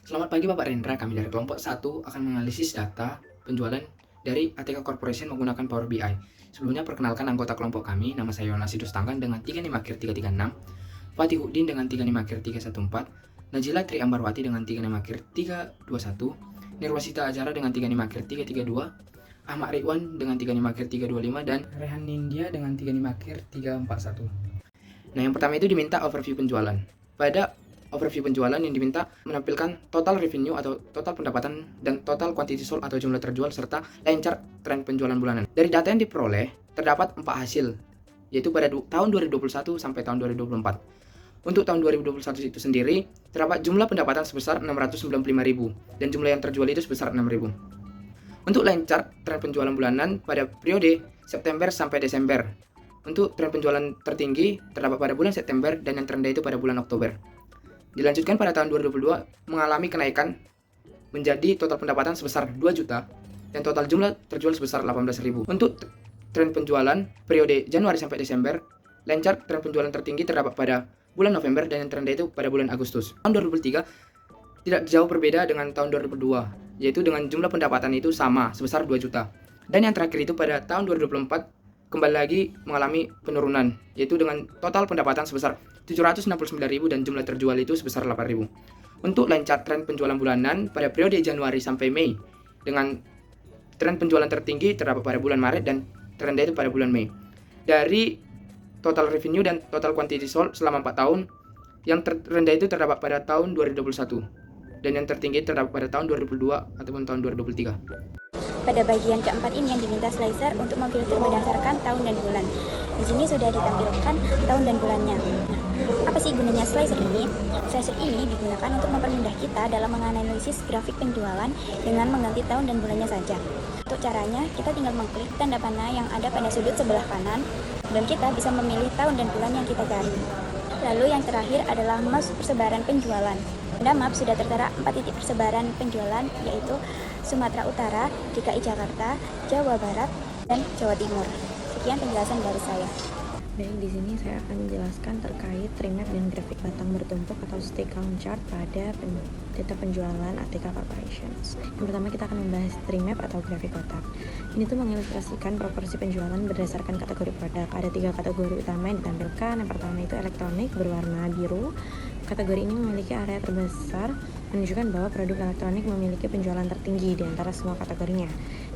Selamat pagi Bapak Rendra, kami dari kelompok 1 akan menganalisis data penjualan dari ATK Corporation menggunakan Power BI. Sebelumnya perkenalkan anggota kelompok kami, nama saya Yonas Sidus Tangkan dengan 35KIR 336, Fatihudin dengan 35KIR 314, Najila Tri Ambarwati dengan 35KIR 321, Nirwasita Ajara dengan 35KIR 332, Ahmad Ridwan dengan 35KIR 325, dan Rehan Nindya dengan 35KIR 341. Nah, yang pertama itu diminta overview penjualan. Pada overview penjualan yang diminta menampilkan total revenue atau total pendapatan dan total quantity sold atau jumlah terjual serta line chart tren penjualan bulanan. Dari data yang diperoleh terdapat 4 hasil, yaitu pada tahun 2021 sampai tahun 2024. Untuk tahun 2021 itu sendiri terdapat jumlah pendapatan sebesar 695.000 dan jumlah yang terjual itu sebesar 6.000. Untuk line chart tren penjualan bulanan pada periode September sampai Desember. Untuk tren penjualan tertinggi terdapat pada bulan September dan yang terendah itu pada bulan Oktober. Dilanjutkan pada tahun 2022 mengalami kenaikan menjadi total pendapatan sebesar 2 juta dan total jumlah terjual sebesar 18.000. Untuk tren penjualan periode Januari sampai Desember, line chart tren penjualan tertinggi terdapat pada bulan November dan yang terendah itu pada bulan Agustus. Tahun 2023 tidak jauh berbeda dengan tahun 2022, yaitu dengan jumlah pendapatan itu sama sebesar 2 juta. Dan yang terakhir itu pada tahun 2024 kembali lagi mengalami penurunan, yaitu dengan total pendapatan sebesar 769.000 dan jumlah terjual itu sebesar 8.000. Untuk line chart tren penjualan bulanan pada periode Januari sampai Mei, dengan tren penjualan tertinggi terdapat pada bulan Maret dan terendah itu pada bulan Mei. Dari total revenue dan total quantity sold selama 4 tahun, yang terendah itu terdapat pada tahun 2021 dan yang tertinggi terdapat pada tahun 2022 ataupun tahun 2023. Pada bagian keempat ini yang diminta slicer untuk memfilter berdasarkan tahun dan bulan. Di sini sudah ditampilkan tahun dan bulannya. Apa sih gunanya slicer ini? Slicer ini digunakan untuk mempermudah kita dalam menganalisis grafik penjualan dengan mengganti tahun dan bulannya saja. Untuk caranya, kita tinggal mengklik tanda panah yang ada pada sudut sebelah kanan dan kita bisa memilih tahun dan bulan yang kita cari. Lalu yang terakhir adalah map persebaran penjualan. Pada map sudah tertera 4 titik persebaran penjualan, yaitu Sumatera Utara, DKI Jakarta, Jawa Barat, dan Jawa Timur. Sekian penjelasan dari saya. Baik, di sini saya akan menjelaskan terkait trend map dan grafik batang bertumpuk atau stick count chart pada data penjualan ATK Corporations. Yang pertama kita akan membahas trend map atau grafik kotak. Ini tuh mengilustrasikan proporsi penjualan berdasarkan kategori produk. Ada 3 kategori utama yang ditampilkan. Yang pertama itu elektronik berwarna biru. Kategori ini memiliki area terbesar, menunjukkan bahwa produk elektronik memiliki penjualan tertinggi di antara semua kategorinya.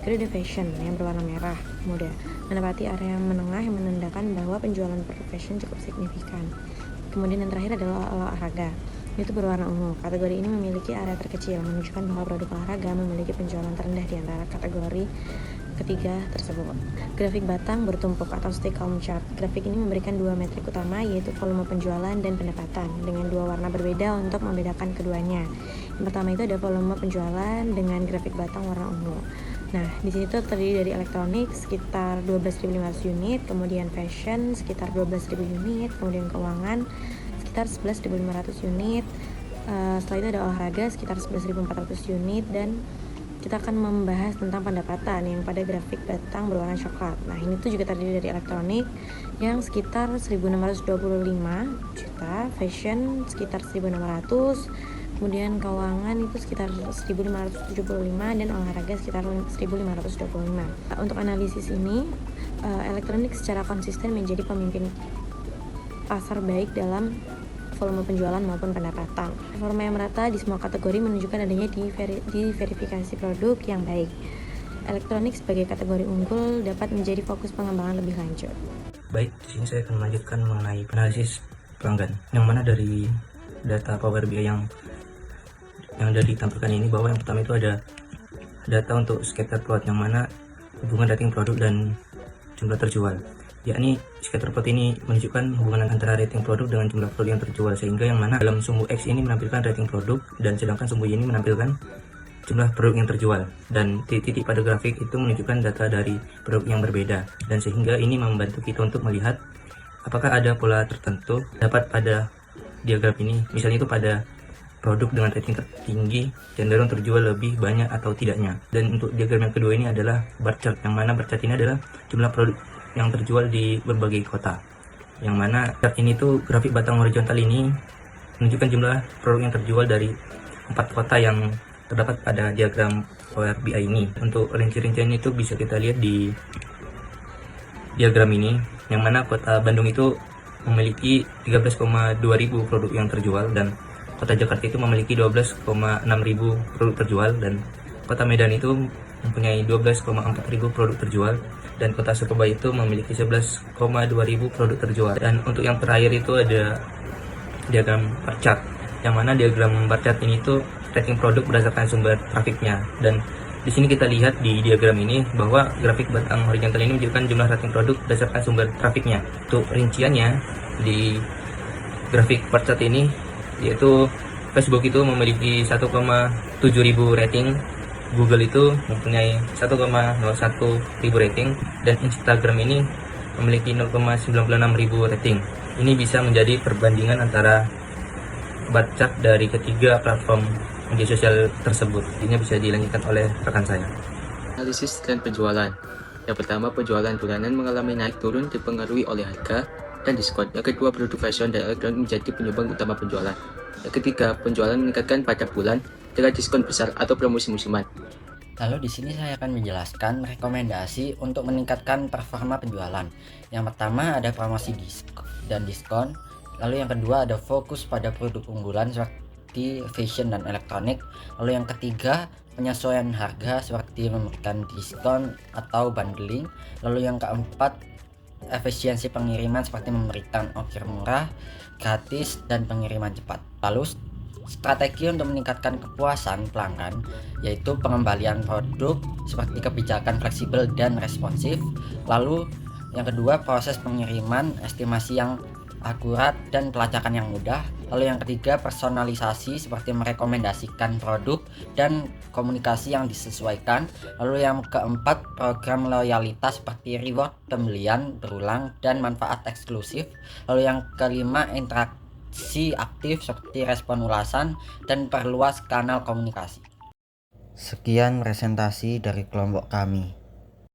Kedua ada fashion yang berwarna merah muda, menempati area menengah yang menandakan bahwa penjualan produk fashion cukup signifikan. Kemudian yang terakhir adalah olahraga, itu berwarna ungu. Kategori ini memiliki area terkecil, menunjukkan bahwa produk olahraga memiliki penjualan terendah di antara kategori ketiga tersebut. Grafik batang bertumpuk atau stick count chart. Grafik ini memberikan 2 metrik utama, yaitu volume penjualan dan pendapatan, dengan 2 warna berbeda untuk membedakan keduanya. Yang pertama itu ada volume penjualan dengan grafik batang warna ungu. Nah, di sini tuh terdiri dari elektronik sekitar 12.500 unit, kemudian fashion sekitar 12.000 unit, kemudian keuangan sekitar 11.500 unit. Setelah itu ada olahraga sekitar 11.400 unit, dan kita akan membahas tentang pendapatan yang pada grafik batang berwarna coklat. Nah, ini tuh juga terdiri dari elektronik yang sekitar 1.625 juta, fashion sekitar 1.600, kemudian keuangan itu sekitar 1.575, dan olahraga sekitar 1.525. Untuk analisis ini, elektronik secara konsisten menjadi pemimpin pasar baik dalam volume penjualan maupun pendapatan. Performa yang merata di semua kategori menunjukkan adanya diverifikasi produk yang baik. Elektronik sebagai kategori unggul dapat menjadi fokus pengembangan lebih lanjut. Baik, di sini saya akan melanjutkan mengenai analisis pelanggan. Yang mana dari data Power BI yang ada ditampilkan ini, bahwa yang pertama itu ada data untuk scatter plot, yang mana hubungan rating produk dan jumlah terjual. Yakni scatter plot ini menunjukkan hubungan antara rating produk dengan jumlah produk yang terjual, sehingga yang mana dalam sumbu X ini menampilkan rating produk dan sedangkan sumbu Y ini menampilkan jumlah produk yang terjual, dan titik-titik pada grafik itu menunjukkan data dari produk yang berbeda, dan sehingga ini membantu kita untuk melihat apakah ada pola tertentu dapat pada diagram ini. Misalnya itu pada produk dengan rating tertinggi cenderung terjual lebih banyak atau tidaknya. Dan untuk diagram yang kedua ini adalah bar chart, yang mana bar chart ini adalah jumlah produk yang terjual di berbagai kota, yang mana chart ini tuh grafik batang horizontal ini menunjukkan jumlah produk yang terjual dari 4 kota yang terdapat pada diagram Power BI ini. Untuk rinci-rinciannya itu bisa kita lihat di diagram ini, yang mana kota Bandung itu memiliki 13,2 ribu produk yang terjual, dan kota Jakarta itu memiliki 12,6 ribu produk terjual, dan kota Medan itu mempunyai 12,4 ribu produk terjual, dan kota Surabaya itu memiliki 11,2 ribu produk terjual. Dan untuk yang terakhir itu ada diagram bar chart, yang mana diagram bar chart ini itu rating produk berdasarkan sumber trafiknya. Dan di sini kita lihat di diagram ini bahwa grafik batang horizontal ini menunjukkan jumlah rating produk berdasarkan sumber trafiknya. Untuk rinciannya di grafik bar chart ini, yaitu Facebook itu memiliki 1,7 ribu rating, Google itu mempunyai 1,01 ribu rating, dan Instagram ini memiliki 0,96 ribu rating. Ini bisa menjadi perbandingan antara bar chart dari ketiga platform media sosial tersebut. Ini bisa dilanjutkan oleh rekan saya. Analisis tren penjualan. Yang pertama, penjualan bulanan mengalami naik turun dipengaruhi oleh harga dan diskon. Yang kedua, produk fashion dan elektronik menjadi penyumbang utama penjualan. Yang ketiga, penjualan meningkatkan pada bulan dengan diskon besar atau promosi musiman. Lalu di sini saya akan menjelaskan rekomendasi untuk meningkatkan performa penjualan. Yang pertama ada promosi dan diskon. Lalu yang kedua ada fokus pada produk unggulan seperti fashion dan elektronik. Lalu yang ketiga penyesuaian harga seperti memberikan diskon atau bundling. Lalu yang keempat efisiensi pengiriman seperti memberikan ongkir murah, gratis, dan pengiriman cepat. Lalu strategi untuk meningkatkan kepuasan pelanggan yaitu pengembalian produk seperti kebijakan fleksibel dan responsif. Lalu yang kedua proses pengiriman, estimasi yang akurat dan pelacakan yang mudah. Lalu yang ketiga personalisasi seperti merekomendasikan produk dan komunikasi yang disesuaikan. Lalu yang keempat program loyalitas seperti reward pembelian berulang dan manfaat eksklusif. Lalu yang kelima interaksi aktif seperti respon ulasan dan perluas kanal komunikasi. Sekian presentasi dari kelompok kami.